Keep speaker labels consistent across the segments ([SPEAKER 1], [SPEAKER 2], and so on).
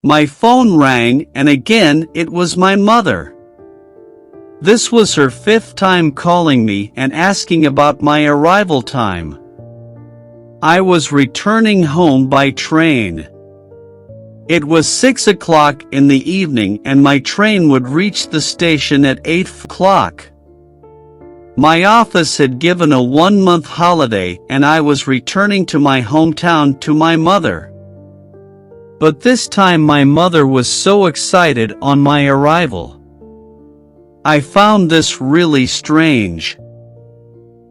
[SPEAKER 1] My phone rang, and again it was my mother. This was her 5th time calling me and asking about my arrival time. I was returning home by train. It was 6 o'clock in the evening and my train would reach the station at 8 o'clock. My office had given a 1-month holiday and I was returning to my hometown to my mother. But this time my mother was so excited on my arrival. I found this really strange.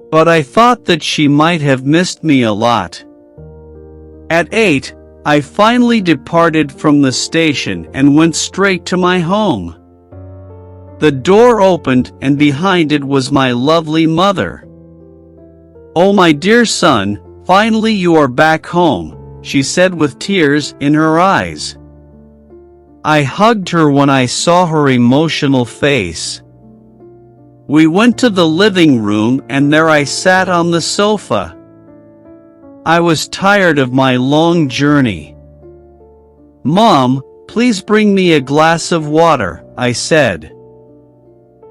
[SPEAKER 1] But I thought that she might have missed me a lot. At 8, I finally departed from the station and went straight to my home. The door opened and behind it was my lovely mother. "Oh, my dear son, finally you are back home," she said with tears in her eyes. I hugged her when I saw her emotional face. We went to the living room and there I sat on the sofa. I was tired of my long journey. "Mom, please bring me a glass of water," I said.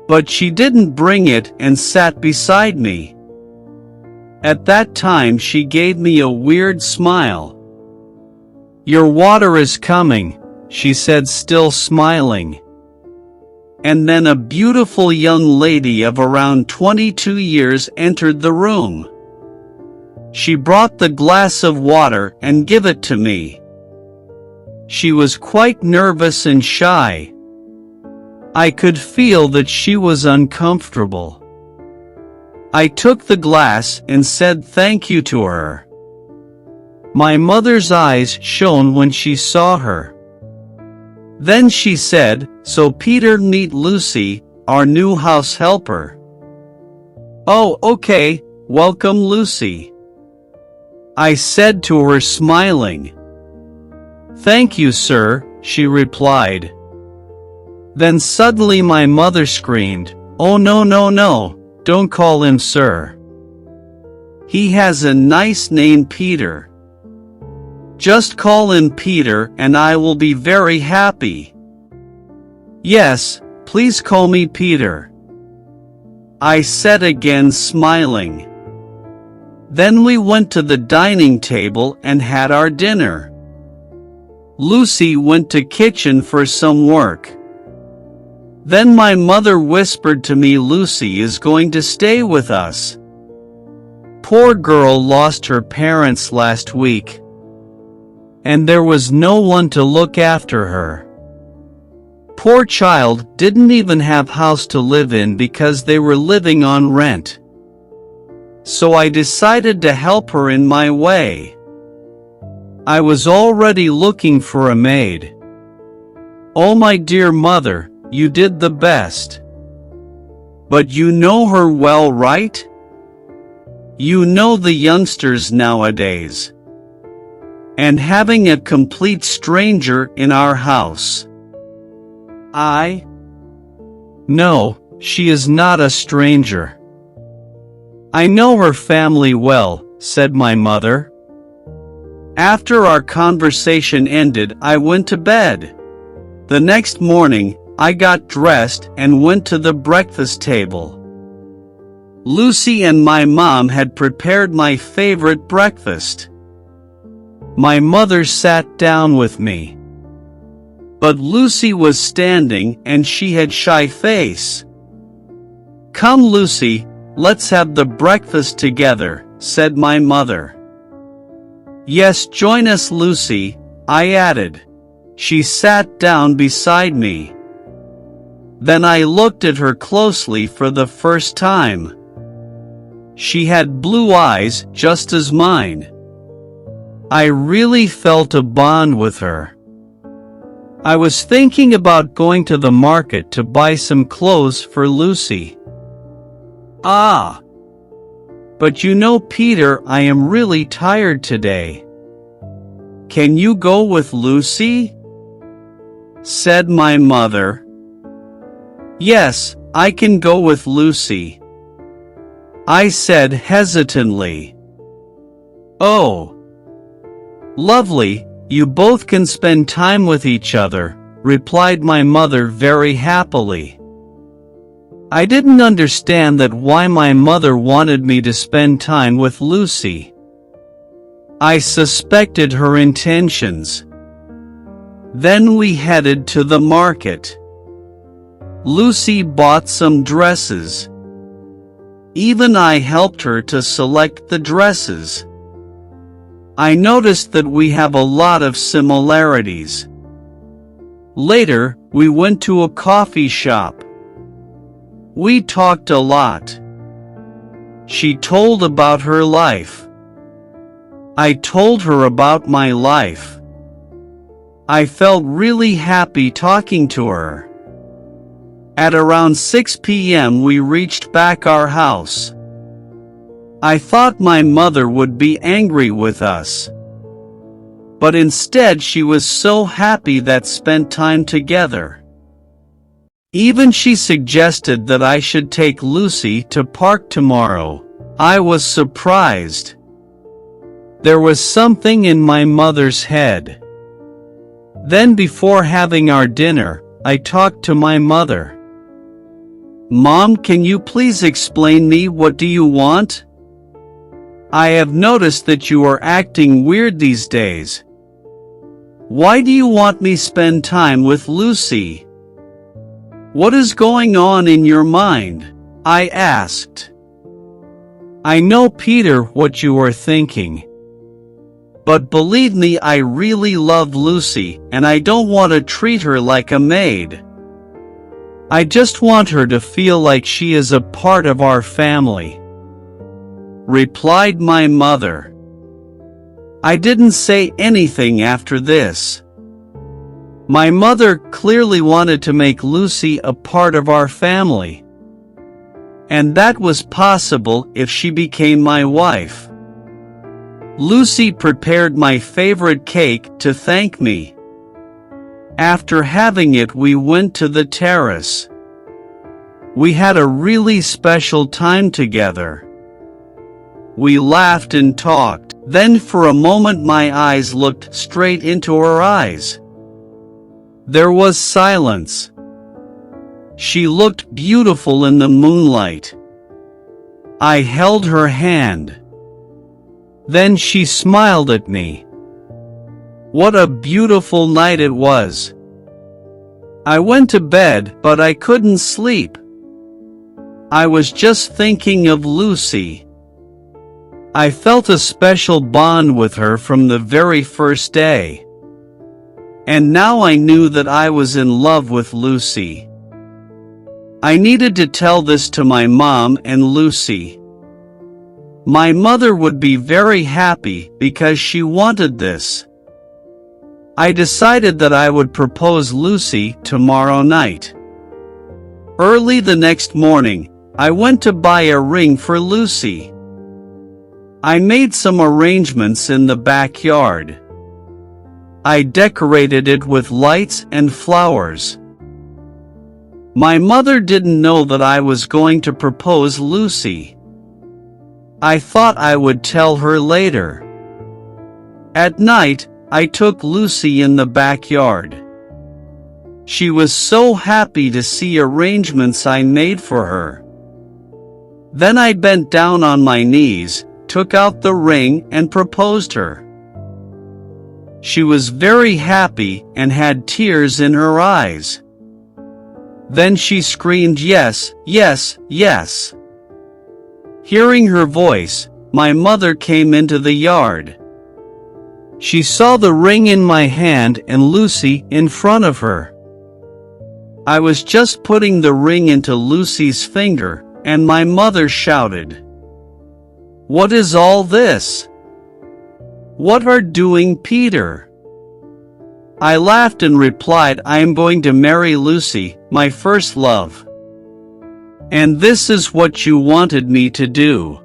[SPEAKER 1] But she didn't bring it and sat beside me. At that time she gave me a weird smile. "Your water is coming," she said, still smiling. And then a beautiful young lady of around 22 years entered the room. She brought the glass of water and gave it to me. She was quite nervous and shy. I could feel that she was uncomfortable. I took the glass and said thank you to her. My mother's eyes shone when she saw her. Then she said, "So Peter, meet Lucy, our new house helper." "Oh, okay, welcome Lucy," I said to her, smiling. "Thank you, sir," she replied. Then suddenly my mother screamed, "Oh no, no, no, don't call him sir. He has a nice name, Peter. Just call him Peter and I will be very happy." "Yes, please call me Peter," I said again, smiling. Then we went to the dining table and had our dinner. Lucy went to kitchen for some work. Then my mother whispered to me, "Lucy is going to stay with us. Poor girl lost her parents last week. And there was no one to look after her. Poor child didn't even have house to live in because they were living on rent. So I decided to help her in my way. I was already looking for a maid. Oh my dear mother, you did the best. But you know her well, right? You know the youngsters nowadays. And having a complete stranger in our house. No, she is not a stranger. I know her family well," said my mother. After our conversation ended, I went to bed. The next morning, I got dressed and went to the breakfast table. Lucy and my mom had prepared my favorite breakfast. My mother sat down with me. But Lucy was standing and she had shy face. "Come Lucy, let's have the breakfast together," said my mother. "Yes, join us Lucy," I added. She sat down beside me. Then I looked at her closely for the first time. She had blue eyes just as mine. I really felt a bond with her. I was thinking about going to the market to buy some clothes for Lucy. But you know, Peter, I am really tired today. Can you go with Lucy?" said my mother. "Yes, I can go with Lucy," I said hesitantly. "Oh, lovely, You both can spend time with each other," replied my mother very happily. I didn't understand that why my mother wanted me to spend time with Lucy. I suspected her intentions. Then we headed to the market. Lucy bought some dresses. Even I helped her to select the dresses. I noticed that we have a lot of similarities. Later, we went to a coffee shop. We talked a lot. She told about her life. I told her about my life. I felt really happy talking to her. At around 6 p.m. we reached back our house. I thought my mother would be angry with us. But instead she was so happy that spent time together. Even she suggested that I should take Lucy to park tomorrow. I was surprised. There was something in my mother's head. Then before having our dinner, I talked to my mother. "Mom, can you please explain me what do you want? I have noticed that you are acting weird these days. Why do you want me spend time with Lucy? What is going on in your mind?" I asked. "I know, Peter, what you are thinking. But believe me, I really love Lucy, and I don't want to treat her like a maid. I just want her to feel like she is a part of our family," replied my mother. I didn't say anything after this. My mother clearly wanted to make Lucy a part of our family. And that was possible if she became my wife. Lucy prepared my favorite cake to thank me. After having it, we went to the terrace. We had a really special time together. We laughed and talked. Then for a moment my eyes looked straight into her eyes. There was silence. She looked beautiful in the moonlight. I held her hand. Then she smiled at me. What a beautiful night it was. I went to bed, but I couldn't sleep. I was just thinking of Lucy. I felt a special bond with her from the very first day. And now I knew that I was in love with Lucy. I needed to tell this to my mom and Lucy. My mother would be very happy because she wanted this. I decided that I would propose Lucy tomorrow night. Early the next morning, I went to buy a ring for Lucy. I made some arrangements in the backyard. I decorated it with lights and flowers. My mother didn't know that I was going to propose Lucy. I thought I would tell her later. At night, I took Lucy in the backyard. She was so happy to see arrangements I made for her. Then I bent down on my knees, took out the ring and proposed her. She was very happy and had tears in her eyes. Then she screamed, "Yes, yes, yes." Hearing her voice, my mother came into the yard. She saw the ring in my hand and Lucy in front of her. I was just putting the ring into Lucy's finger, and my mother shouted, "What is all this? What are doing, Peter?" I laughed and replied, "I am going to marry Lucy, my first love. And this is what you wanted me to do.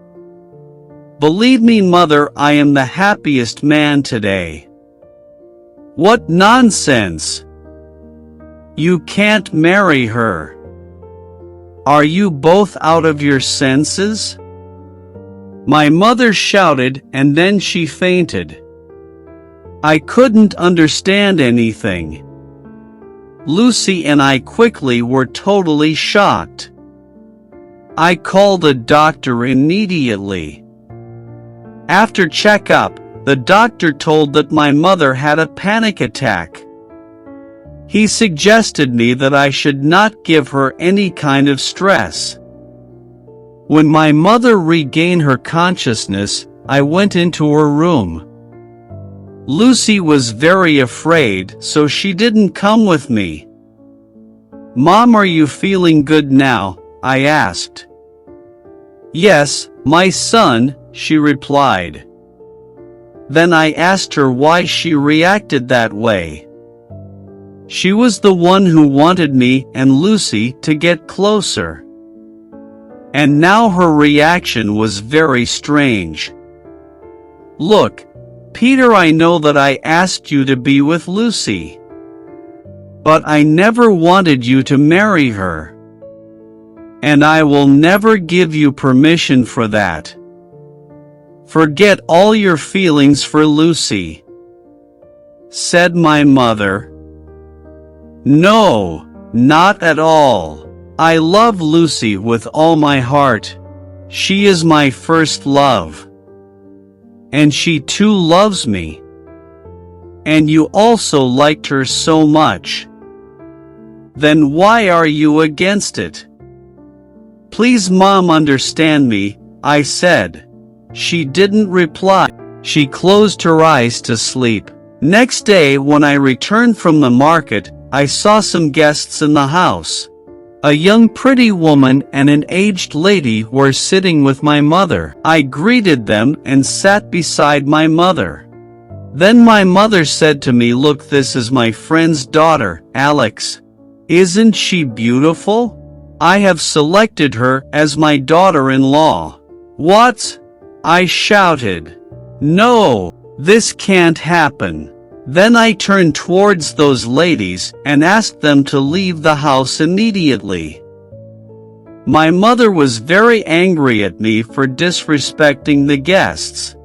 [SPEAKER 1] Believe me, mother, I am the happiest man today." "What nonsense! You can't marry her. Are you both out of your senses?" My mother shouted, and then she fainted. I couldn't understand anything. Lucy and I quickly were totally shocked. I called a doctor immediately. After checkup, the doctor told that my mother had a panic attack. He suggested me that I should not give her any kind of stress. When my mother regained her consciousness, I went into her room. Lucy was very afraid, so she didn't come with me. "Mom, are you feeling good now?" I asked. "Yes, my son," she replied. Then I asked her why she reacted that way. She was the one who wanted me and Lucy to get closer. And now her reaction was very strange. "Look, Peter, I know that I asked you to be with Lucy. But I never wanted you to marry her. And I will never give you permission for that. Forget all your feelings for Lucy," said my mother. "No, not at all. I love Lucy with all my heart. She is my first love. And she too loves me. And you also liked her so much. Then why are you against it?" "Please, Mom, understand me," I said. She didn't reply. She closed her eyes to sleep. Next day, when I returned from the market, I saw some guests in the house. A young pretty woman and an aged lady were sitting with my mother. I greeted them and sat beside my mother. Then my mother said to me, "Look, this is my friend's daughter, Alex. Isn't she beautiful? I have selected her as my daughter-in-law." "What?" I shouted. "No, this can't happen." Then I turned towards those ladies and asked them to leave the house immediately. My mother was very angry at me for disrespecting the guests.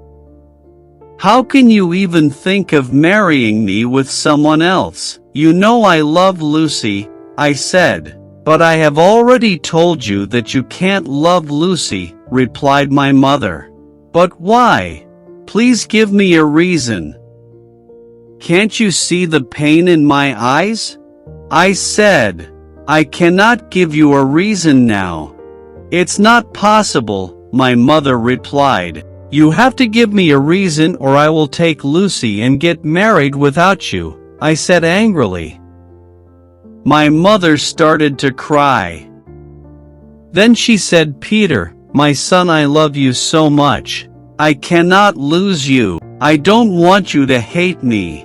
[SPEAKER 1] "How can you even think of marrying me with someone else? You know I love Lucy," I said. "But I have already told you that you can't love Lucy," replied my mother. "But why? Please give me a reason." "Can't you see the pain in my eyes?" I said. "I cannot give you a reason now." "It's not possible," my mother replied. "You have to give me a reason or I will take Lucy and get married without you," I said angrily. My mother started to cry. Then she said, "Peter, my son, I love you so much. I cannot lose you. I don't want you to hate me.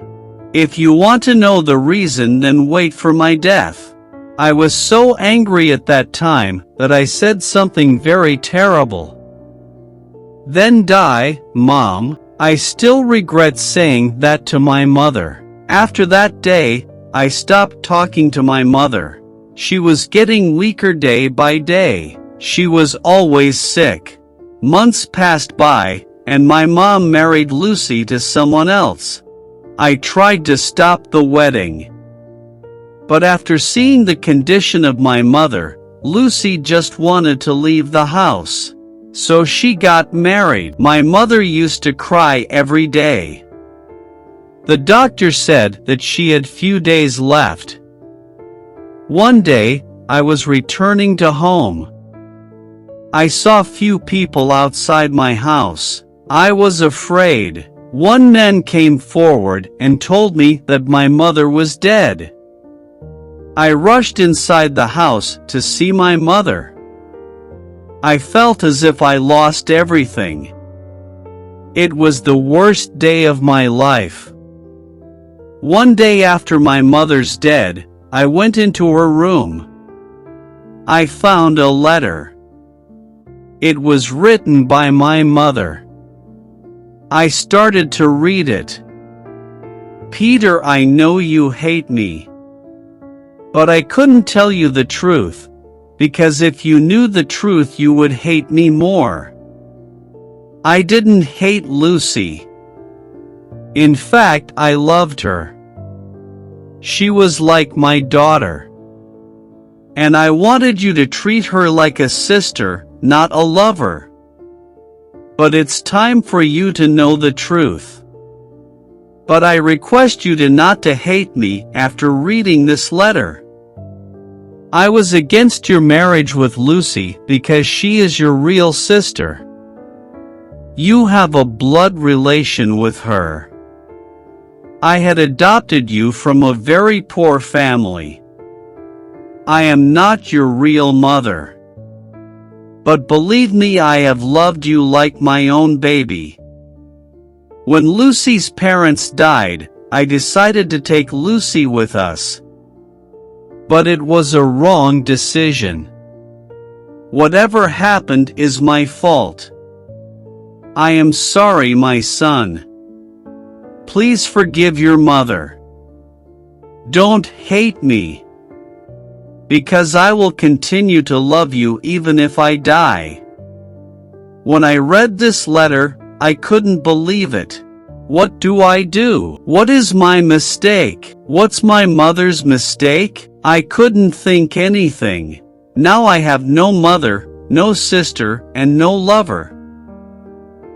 [SPEAKER 1] If you want to know the reason, then wait for my death." I was so angry at that time that I said something very terrible. "Then die, Mom." I still regret saying that to my mother. After that day, I stopped talking to my mother. She was getting weaker day by day. She was always sick. Months passed by, and my mom married Lucy to someone else. I tried to stop the wedding. But after seeing the condition of my mother, Lucy just wanted to leave the house. So she got married. My mother used to cry every day. The doctor said that she had few days left. One day, I was returning to home. I saw few people outside my house. I was afraid. One man came forward and told me that my mother was dead. I rushed inside the house to see my mother. I felt as if I lost everything. It was the worst day of my life. One day after my mother's death, I went into her room. I found a letter. It was written by my mother. I started to read it. "Peter, I know you hate me. But I couldn't tell you the truth, because if you knew the truth you would hate me more. I didn't hate Lucy. In fact, I loved her. She was like my daughter. And I wanted you to treat her like a sister, not a lover. But it's time for you to know the truth. But I request you to not to hate me after reading this letter. I was against your marriage with Lucy because she is your real sister. You have a blood relation with her. I had adopted you from a very poor family. I am not your real mother. But believe me, I have loved you like my own baby. When Lucy's parents died, I decided to take Lucy with us. But it was a wrong decision. Whatever happened is my fault. I am sorry, my son. Please forgive your mother. Don't hate me. Because I will continue to love you even if I die. When I read this letter, I couldn't believe it. What do I do? What is my mistake? What's my mother's mistake? I couldn't think anything. Now I have no mother, no sister, and no lover.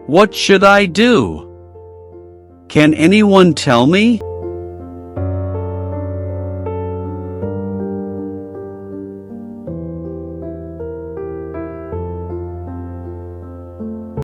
[SPEAKER 1] What should I do? Can anyone tell me?